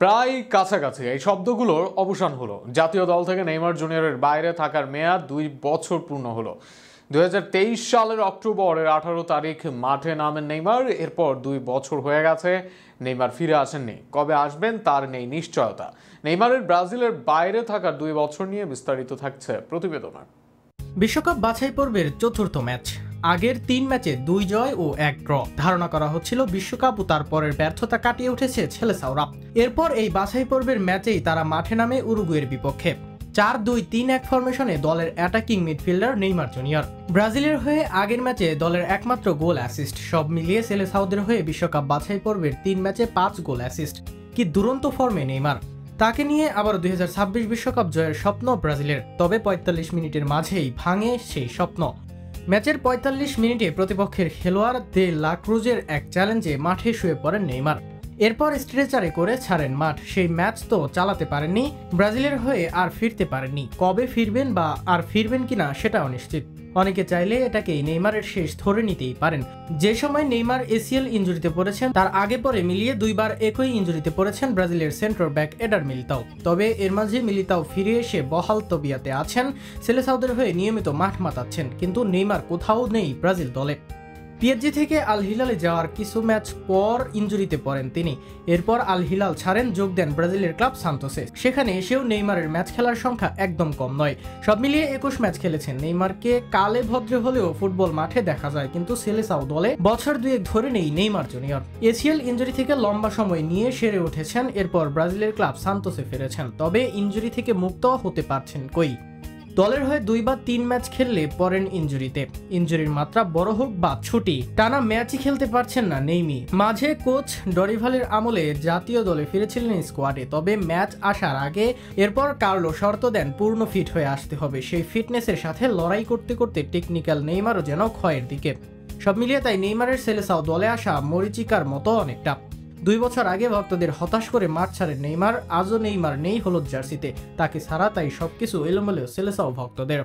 প্রায় কাছাকাছি এই শব্দগুলোর অবসান হলো। জাতীয় দল থেকে নেইমার জুনিয়রের বাইরে থাকার মেয়াদ 2 বছর পূর্ণ হলো। 2023 সালের অক্টোবরের 18 তারিখ মাঠে নামেন নেইমার। এরপর 2 বছর হয়ে গেছে, নেইমার ফিরে আসেননি। কবে আসবেন তার নেই নিশ্চয়তা। নেইমারের ব্রাজিলের বাইরে থাকার 2 বছর নিয়ে বিস্তারিত থাকছে প্রতিবেদনে। বিশ্বকাপ বাছাই পর্বের চতুর্থ ম্যাচ, আগের 3 ম্যাচে 2 জয় ও 1 ড্র। ধারণা করা হচ্ছিল বিশ্বকাপ ও তারপরের ব্যর্থতা কাটিয়ে উঠেছে সেলেসাওরা। এরপর এই বাছাই পর্বের ম্যাচেই তারা মাঠে নামে উরুগুয়ের বিপক্ষে। 4-2-3-1 ফরমেশনে দলের অ্যাটাকিং মিডফিল্ডার নেইমার জুনিয়র। ব্রাজিলের হয়ে আগের ম্যাচে দলের একমাত্র গোল অ্যাসিস্ট। সব মিলিয়ে সেলেসাওদের হয়ে বিশ্বকাপ বাছাই পর্বের 3 ম্যাচে 5 গোল অ্যাসিস্ট। কি দুরন্ত ফর্মে নেইমার! তাকে নিয়ে আবার 2026 বিশ্বকাপ জয়ের স্বপ্ন ব্রাজিলের। তবে 45 মিনিটের মাঝেই ভাঙে সেই স্বপ্ন। ম্যাচের 45 মিনিটে প্রতিপক্ষের খেলোয়াড় দে লা ক্রুজের এক চ্যালেঞ্জে মাঠে শুয়ে পড়েন নেইমার। এরপর স্ট্রেচারে করে ছাড়েন মাঠ। সেই ম্যাচ তো চালাতে পারেননি, ব্রাজিলের হয়ে আর ফিরতে পারেননি। কবে ফিরবেন বা আর ফিরবেন কিনা সেটা অনিশ্চিত। অনেকে চাইলে এটাকেই নেইমারের শেষ ধরে নিতেই পারেন। যে সময় নেইমার এসিএল ইনজুরিতে পড়েছেন, তার আগে পরে মিলিয়ে 2 বার একই ইনজুরিতে পড়েছেন ব্রাজিলের সেন্টার ব্যাক এডার মিলিতাও। তবে এর মাঝে মিলিতাও ফিরে এসে বহাল তবিয়াতে আছেন, সেলেসাওদের হয়ে নিয়মিত মাঠ মাতাচ্ছেন। কিন্তু নেইমার কোথাও নেই ব্রাজিল দলে। পিএসজি থেকে আল হিলালে যাওয়ার কিছু ম্যাচ পর ইনজুরিতে পড়েন তিনি। এরপর আল হিলাল ছাড়েন, যোগ দেন ব্রাজিলের ক্লাব সান্তোসে। সেখানে এসেও নেইমারের ম্যাচ খেলার সংখ্যা একদম কম নয়। সব মিলিয়ে 21 ম্যাচ খেলেছেন। নেইমারকে কালে ভদ্রে হলেও ফুটবল মাঠে দেখা যায়, কিন্তু সেলেসাও দলে বছর 2 ধরে নেই নেইমার জুনিয়র। এসিএল ইনজুরি থেকে লম্বা সময় নিয়ে সেরে উঠেছেন, এরপর ব্রাজিলের ক্লাব সান্তোসে ফিরেছেন। তবে ইনজুরি থেকে মুক্ত হতে পারছেন কই। দলের হয়ে 2 বা 3 ম্যাচ খেললে পড়েন ইনজুরিতে। ইনজুরির মাত্রা বড় হোক বা ছুটি, টানা ম্যাচই খেলতে পারছেন না নেইমি। মাঝে কোচ ডরিভালের আমলে জাতীয় দলে ফিরেছিলেন স্কোয়াডে, তবে ম্যাচ আসার আগে এরপর কার্লো শর্ত দেন পূর্ণ ফিট হয়ে আসতে হবে। সেই ফিটনেসের সাথে লড়াই করতে করতে টেকনিক্যাল নেইমারও যেন ক্ষয়ের দিকে। সব মিলিয়ে তাই নেইমারের সেলেসাও দলে আসা মরিচিকার মতো অনেকটা। 2 বছর আগে ভক্তদের হতাশ করে মাঠ ছাড়েন নেইমার। আজও নেইমার নেই হলুদ জার্সিতে। তাকে ছাড়া তাই সবকিছু এলোমেলো সেলেসাও ভক্তদের।